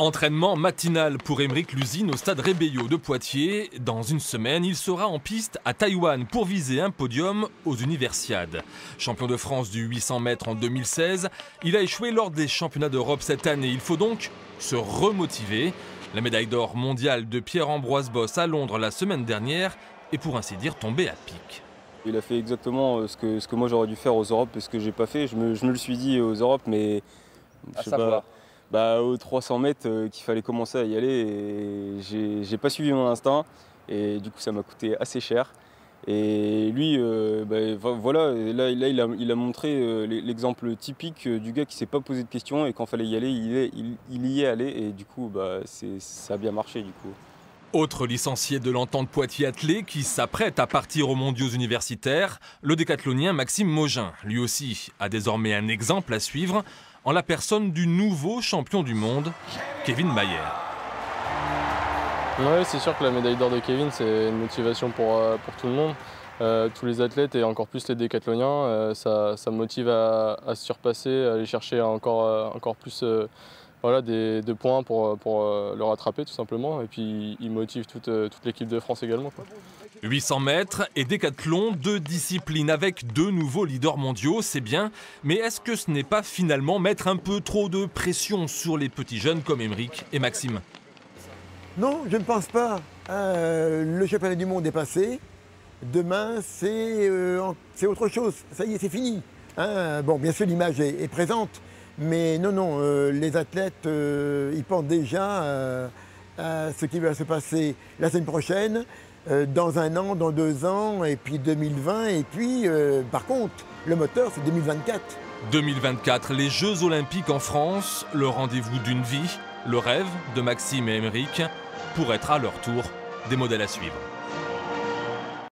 Entraînement matinal pour Aymeric Lusine au stade Rébello de Poitiers. Dans une semaine, il sera en piste à Taïwan pour viser un podium aux Universiades. Champion de France du 800 mètres en 2016, il a échoué lors des championnats d'Europe cette année. Il faut donc se remotiver. La médaille d'or mondiale de Pierre-Ambroise Bosse à Londres la semaine dernière est pour ainsi dire tombée à pic. Il a fait exactement ce que moi j'aurais dû faire aux Europes et ce que j'ai pas fait. Je me le suis dit aux Europes, mais je sais pas. Aux 300 mètres qu'il fallait commencer à y aller et j'ai pas suivi mon instinct et du coup ça m'a coûté assez cher. Et lui, voilà, là il a montré l'exemple typique du gars qui s'est pas posé de questions et quand fallait y aller, il y est allé et du coup ça a bien marché du coup. Autre licencié de l'Entente Poitiers athlée qui s'apprête à partir aux mondiaux universitaires, le décathlonien Maxime Mogin. Lui aussi a désormais un exemple à suivre en la personne du nouveau champion du monde, Kevin Mayer. Oui, c'est sûr que la médaille d'or de Kevin, c'est une motivation pour tout le monde. Tous les athlètes et encore plus les décathloniens, ça motive à se surpasser, à aller chercher encore plus de points pour le rattraper tout simplement. Et puis il motive toute l'équipe de France également, quoi. 800 mètres et décathlon, deux disciplines avec deux nouveaux leaders mondiaux, c'est bien. Mais est-ce que ce n'est pas finalement mettre un peu trop de pression sur les petits jeunes comme Aymeric et Maxime? Non, je ne pense pas. Le championnat du monde est passé. Demain, c'est autre chose. Ça y est, c'est fini. Bon, bien sûr, l'image est présente. Mais non, les athlètes, ils pensent déjà à ce qui va se passer la semaine prochaine, dans un an, dans 2 ans, et puis 2020. Et puis, par contre, le moteur, c'est 2024. 2024, les Jeux Olympiques en France, le rendez-vous d'une vie, le rêve de Maxime et Aymeric, pour être à leur tour des modèles à suivre.